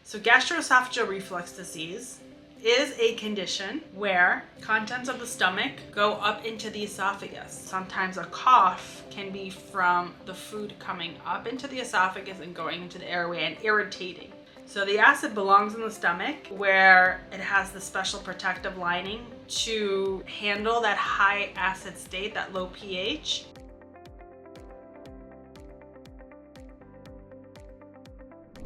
So gastroesophageal reflux disease is a condition where contents of the stomach go up into the esophagus. Sometimes a cough can be from the food coming up into the esophagus and going into the airway and irritating. So the acid belongs in the stomach where it has the special protective lining to handle that high acid state, that low pH.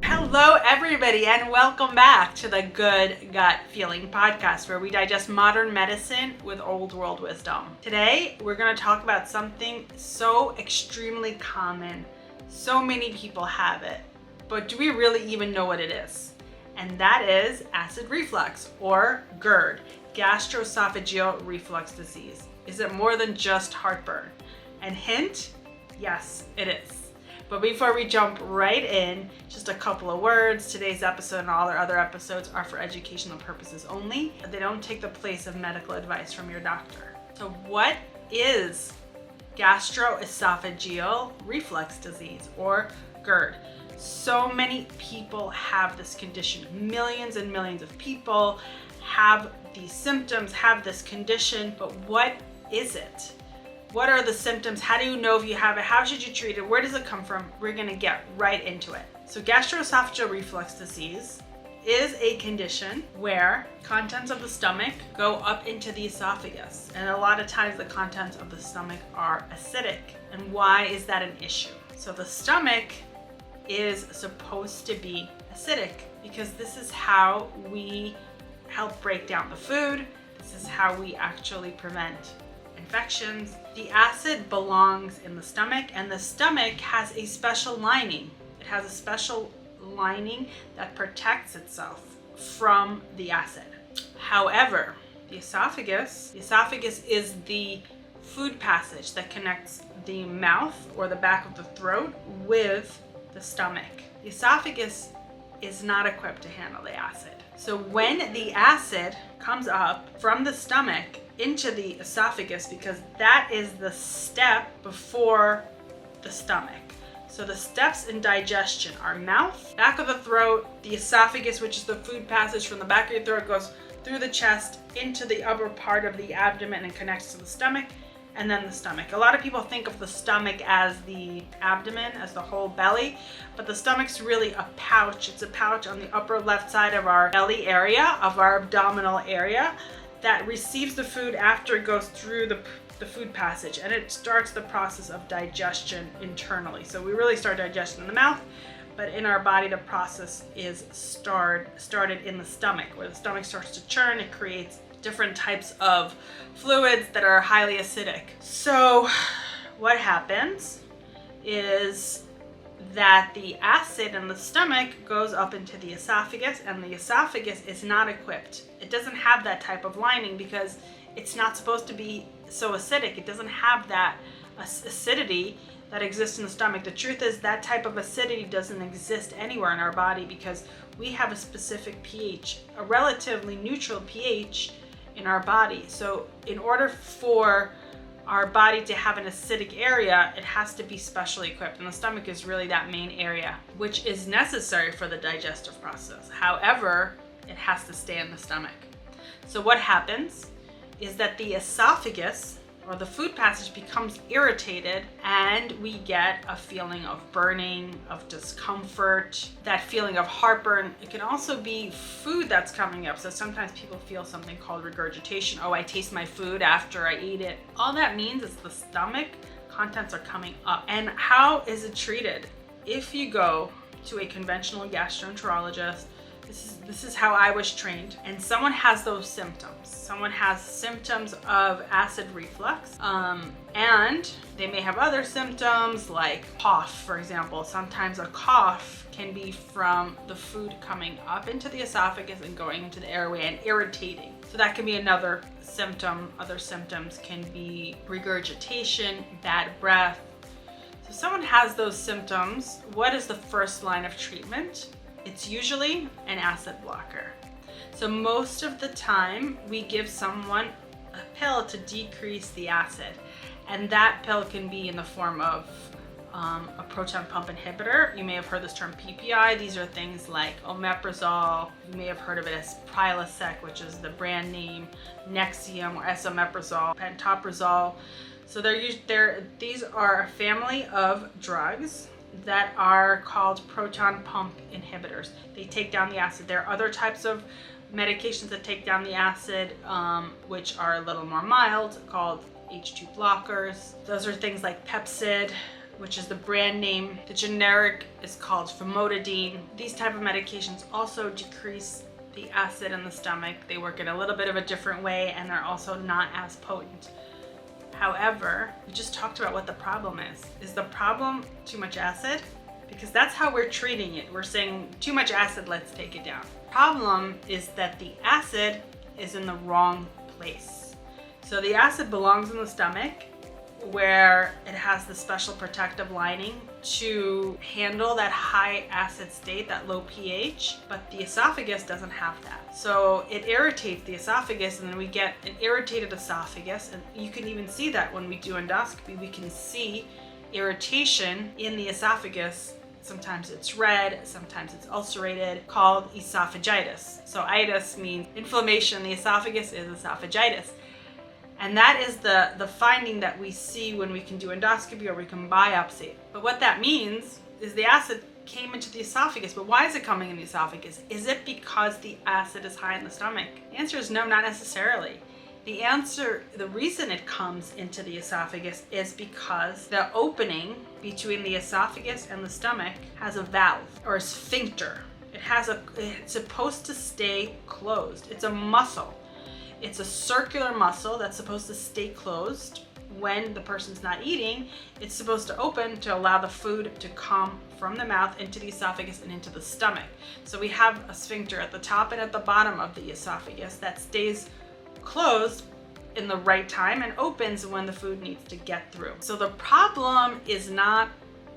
Hello everybody and welcome back to the Good Gut Feeling podcast, where we digest modern medicine with old world wisdom. Today we're going to talk about something so extremely common. So many people have it, but do we really even know what it is? And that is acid reflux, or GERD, Gastroesophageal Reflux Disease. Is it more than just heartburn? And hint, yes, it is. But before we jump right in, just a couple of words. Today's episode and all our other episodes are for educational purposes only. They don't take the place of medical advice from your doctor. So what is gastroesophageal reflux disease, or GERD? So many people have this condition. Millions and millions of people have these symptoms, have this condition, but what is it? What are the symptoms? How do you know if you have it? How should you treat it? Where does it come from? We're gonna get right into it. So gastroesophageal reflux disease is a condition where contents of the stomach go up into the esophagus. And a lot of times the contents of the stomach are acidic. And why is that an issue? So the stomach is supposed to be acidic because this is how we help break down the food. This is how we actually prevent infections. The acid belongs in the stomach, and the stomach has a special lining. It has a special lining that protects itself from the acid. However, the esophagus is the food passage that connects the mouth or the back of the throat with the stomach. The esophagus is not equipped to handle the acid. So when the acid comes up from the stomach into the esophagus, because that is the step before the stomach. So the steps in digestion are mouth, back of the throat, the esophagus, which is the food passage from the back of your throat, goes through the chest into the upper part of the abdomen and connects to the stomach, and then the stomach. A lot of people think of the stomach as the abdomen, as the whole belly, but the stomach's really a pouch. It's a pouch on the upper left side of our belly area, of our abdominal area, that receives the food after it goes through the food passage, and it starts the process of digestion internally. So we really start digestion in the mouth, but in our body the process is started in the stomach, where the stomach starts to churn. It creates different types of fluids that are highly acidic. So what happens is that the acid in the stomach goes up into the esophagus, and the esophagus is not equipped. It doesn't have that type of lining because it's not supposed to be so acidic. It doesn't have that acidity that exists in the stomach. The truth is that type of acidity doesn't exist anywhere in our body because we have a specific pH, a relatively neutral pH in our body. So in order for our body to have an acidic area, it has to be specially equipped, and the stomach is really that main area, which is necessary for the digestive process. However, it has to stay in the stomach. So what happens is that the esophagus, or the food passage, becomes irritated, and we get a feeling of burning, of discomfort, that feeling of heartburn. It can also be food that's coming up. So sometimes people feel something called regurgitation. Oh, I taste my food after I eat it. All that means is the stomach contents are coming up. And how is it treated? If you go to a conventional gastroenterologist, this is how I was trained, and someone has those symptoms. Someone has symptoms of acid reflux, and they may have other symptoms like cough, for example. Sometimes a cough can be from the food coming up into the esophagus and going into the airway and irritating. So that can be another symptom. Other symptoms can be regurgitation, bad breath. So if someone has those symptoms, what is the first line of treatment? It's usually an acid blocker. So most of the time we give someone a pill to decrease the acid, and that pill can be in the form of a proton pump inhibitor. You may have heard this term PPI. These are things like omeprazole. You may have heard of it as Prilosec, which is the brand name, Nexium or esomeprazole, pantoprazole. So these are a family of drugs that are called proton pump inhibitors. They take down the acid. There are other types of medications that take down the acid, which are a little more mild, called H2 blockers. Those are things like Pepcid, which is the brand name. The generic is called famotidine. These type of medications also decrease the acid in the stomach. They work in a little bit of a different way, and they're also not as potent. However, we just talked about what the problem is. Is the problem too much acid? Because that's how we're treating it. We're saying too much acid, let's take it down. Problem is that the acid is in the wrong place. So the acid belongs in the stomach, where it has the special protective lining to handle that high acid state, that low pH, but the esophagus doesn't have that. So it irritates the esophagus, and then we get an irritated esophagus, and you can even see that when we do endoscopy. We can see irritation in the esophagus. Sometimes it's red, sometimes it's ulcerated, called esophagitis. So itis means inflammation in the esophagus is esophagitis. And that is the finding that we see when we can do endoscopy or we can biopsy. But what that means is the acid came into the esophagus. But why is it coming in the esophagus? Is it because the acid is high in the stomach? The answer is no, not necessarily. The reason it comes into the esophagus is because the opening between the esophagus and the stomach has a valve or a sphincter. It's supposed to stay closed. It's a muscle. It's a circular muscle that's supposed to stay closed when the person's not eating. It's supposed to open to allow the food to come from the mouth into the esophagus and into the stomach. So we have a sphincter at the top and at the bottom of the esophagus that stays closed in the right time and opens when the food needs to get through. So the problem is not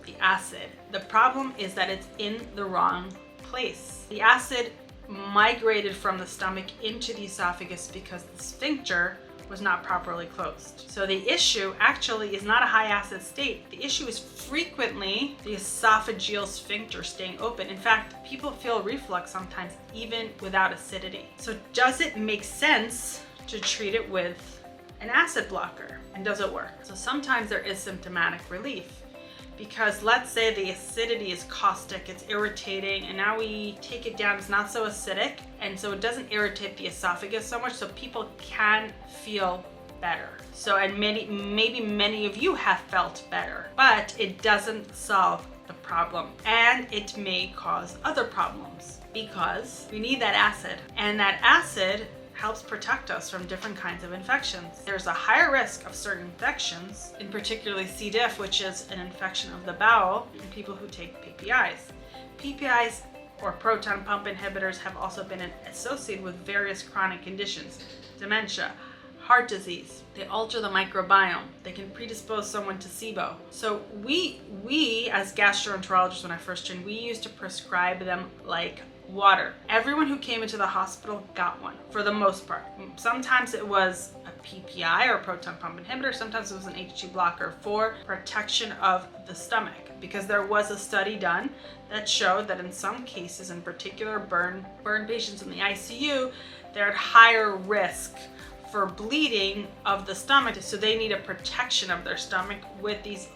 the acid. The problem is that it's in the wrong place. The acid migrated from the stomach into the esophagus because the sphincter was not properly closed. So the issue actually is not a high acid state. The issue is frequently the esophageal sphincter staying open. In fact, people feel reflux sometimes even without acidity. So does it make sense to treat it with an acid blocker? And does it work? So sometimes there is symptomatic relief, because let's say the acidity is caustic, it's irritating, and now we take it down, it's not so acidic, and so it doesn't irritate the esophagus so much, so people can feel better. So, and maybe many of you have felt better, but it doesn't solve the problem, and it may cause other problems because we need that acid, and that acid helps protect us from different kinds of infections. There's a higher risk of certain infections, in particularly C. diff, which is an infection of the bowel, in people who take PPIs. PPIs, or proton pump inhibitors, have also been associated with various chronic conditions, dementia, heart disease. They alter the microbiome. They can predispose someone to SIBO. So we as gastroenterologists, when I first trained, we used to prescribe them like water. Everyone who came into the hospital got one, for the most part. Sometimes it was a PPI or a proton pump inhibitor. Sometimes it was an H2 blocker for protection of the stomach, because there was a study done that showed that in some cases, in particular burn patients in the ICU, they're at higher risk for bleeding of the stomach. So they need a protection of their stomach with these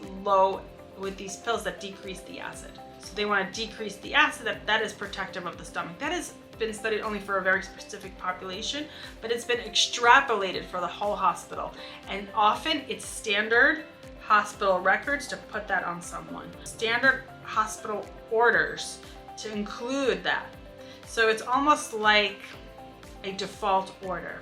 pills that decrease the acid. So they want to decrease the acid that is protective of the stomach. That has been studied only for a very specific population, but it's been extrapolated for the whole hospital. And often it's standard hospital records to put that on someone. Standard hospital orders to include that. So it's almost like a default order.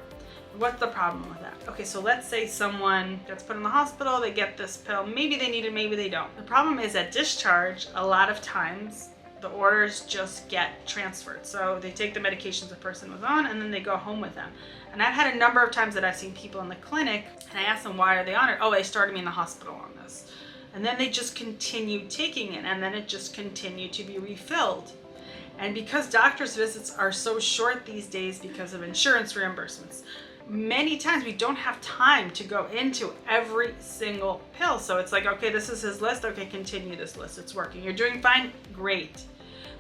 What's the problem with that? Okay, so let's say someone gets put in the hospital, they get this pill, maybe they need it, maybe they don't. The problem is at discharge, a lot of times the orders just get transferred. So they take the medications the person was on and then they go home with them. And I've had a number of times that I've seen people in the clinic and I ask them, why are they on it? Oh, they started me in the hospital on this. And then they just continued taking it, and then it just continued to be refilled. And because doctor's visits are so short these days because of insurance reimbursements, many times we don't have time to go into every single pill. So it's like, okay, this is his list. Okay, continue this list. It's working. You're doing fine. Great.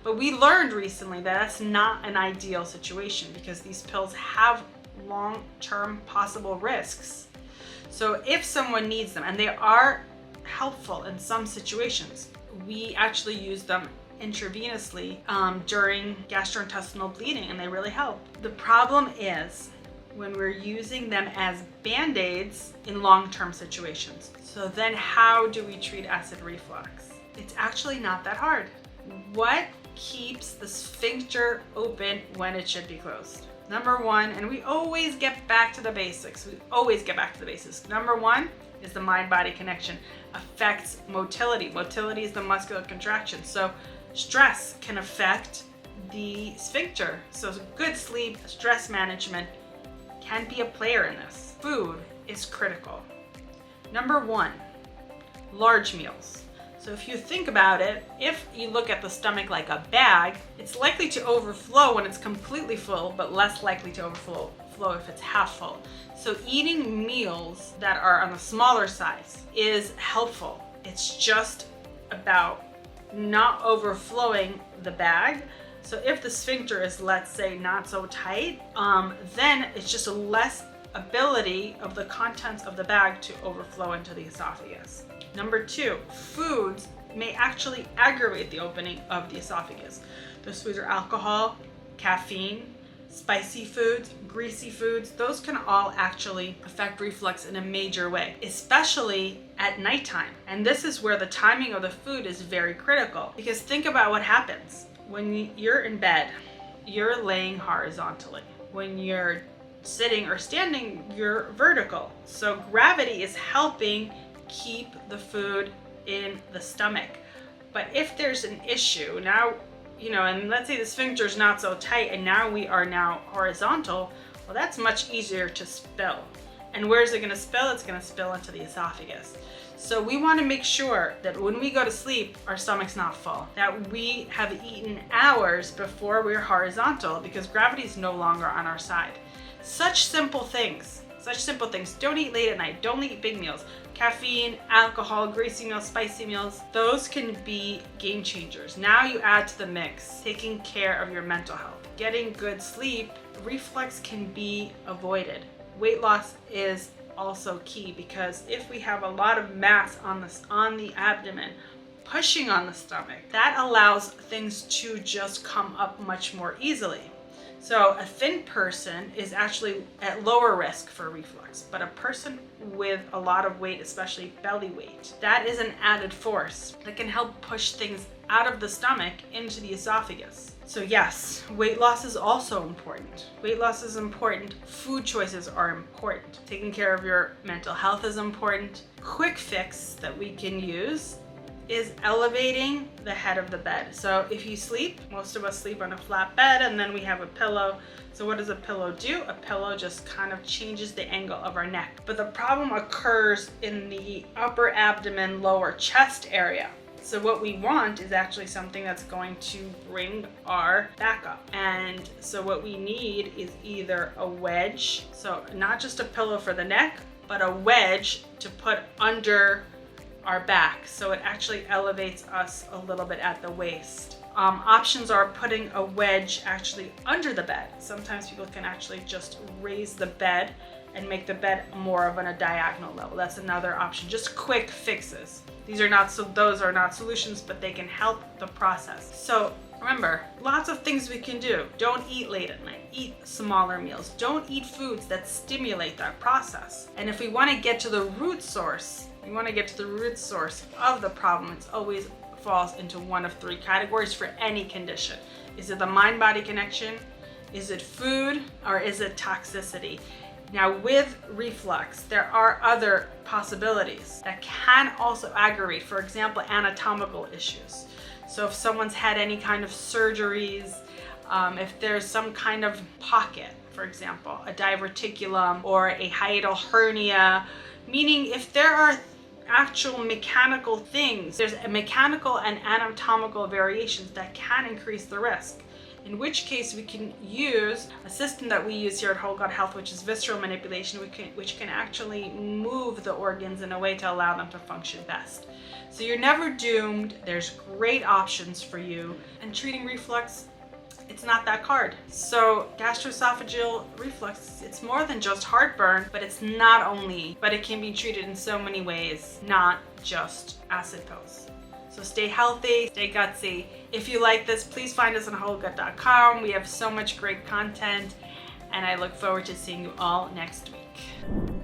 But we learned recently that that's not an ideal situation because these pills have long-term possible risks. So if someone needs them, and they are helpful in some situations, we actually use them intravenously during gastrointestinal bleeding, and they really help. The problem is when we're using them as band-aids in long-term situations. So then how do we treat acid reflux? It's actually not that hard. What keeps the sphincter open when it should be closed? Number one, and we always get back to the basics. Number one is the mind-body connection. Affects motility. Motility is the muscular contraction. So stress can affect the sphincter. So good sleep, stress management can be a player in this. Food is critical. Number one, large meals. So if you think about it, if you look at the stomach like a bag, it's likely to overflow when it's completely full, but less likely to overflow if it's half full. So eating meals that are on the smaller size is helpful. It's just about not overflowing the bag. So if the sphincter is, let's say, not so tight, then it's just a less ability of the contents of the bag to overflow into the esophagus. Number two, foods may actually aggravate the opening of the esophagus. Those foods are alcohol, caffeine, spicy foods, greasy foods. Those can all actually affect reflux in a major way, especially at nighttime. And this is where the timing of the food is very critical, because think about what happens. When you're in bed, you're laying horizontally. When you're sitting or standing, you're vertical. So gravity is helping keep the food in the stomach. But if there's an issue, now, and let's say the sphincter is not so tight and now we are now horizontal, well, that's much easier to spill. And where is it going to spill? It's going to spill into the esophagus. So we want to make sure that when we go to sleep, our stomach's not full, that we have eaten hours before we're horizontal, because gravity is no longer on our side. Such simple things. Don't eat late at night. Don't eat big meals. Caffeine, alcohol, greasy meals, spicy meals, those can be game changers. Now you add to the mix taking care of your mental health. Getting good sleep, reflux can be avoided. Weight loss is also key, because if we have a lot of mass on the abdomen pushing on the stomach, that allows things to just come up much more easily. So a thin person is actually at lower risk for reflux, but a person with a lot of weight, especially belly weight, that is an added force that can help push things out of the stomach into the esophagus. So yes, weight loss is also important. Weight loss is important. Food choices are important. Taking care of your mental health is important. Quick fix that we can use is elevating the head of the bed. So if you sleep, most of us sleep on a flat bed and then we have a pillow. So what does a pillow do? A pillow just kind of changes the angle of our neck. But the problem occurs in the upper abdomen, lower chest area. So what we want is actually something that's going to bring our back up. And so what we need is either a wedge, so not just a pillow for the neck, but a wedge to put under our back, so it actually elevates us a little bit at the waist. Options are putting a wedge actually under the bed. Sometimes people can actually just raise the bed and make the bed more of on a diagonal level. That's another option. Just quick fixes. Those are not solutions, but they can help the process. So remember, lots of things we can do. Don't eat late at night. Eat smaller meals. Don't eat foods that stimulate that process. And if we want to get to the root source, of the problem, it always falls into one of three categories for any condition. Is it the mind-body connection? Is it food? Or is it toxicity? Now with reflux, there are other possibilities that can also aggravate, for example, anatomical issues. So if someone's had any kind of surgeries, if there's some kind of pocket, for example, a diverticulum or a hiatal hernia, meaning if there are actual mechanical things, there's a mechanical and anatomical variations that can increase the risk. in which case we can use a system that we use here at Whole Gut Health, which is visceral manipulation, which can actually move the organs in a way to allow them to function best. So you're never doomed. There's great options for you. And treating reflux, it's not that hard. So gastroesophageal reflux, it's more than just heartburn, but it can be treated in so many ways, not just acid pills. So stay healthy, stay gutsy. If you like this, please find us on wholegut.com. We have so much great content, and I look forward to seeing you all next week.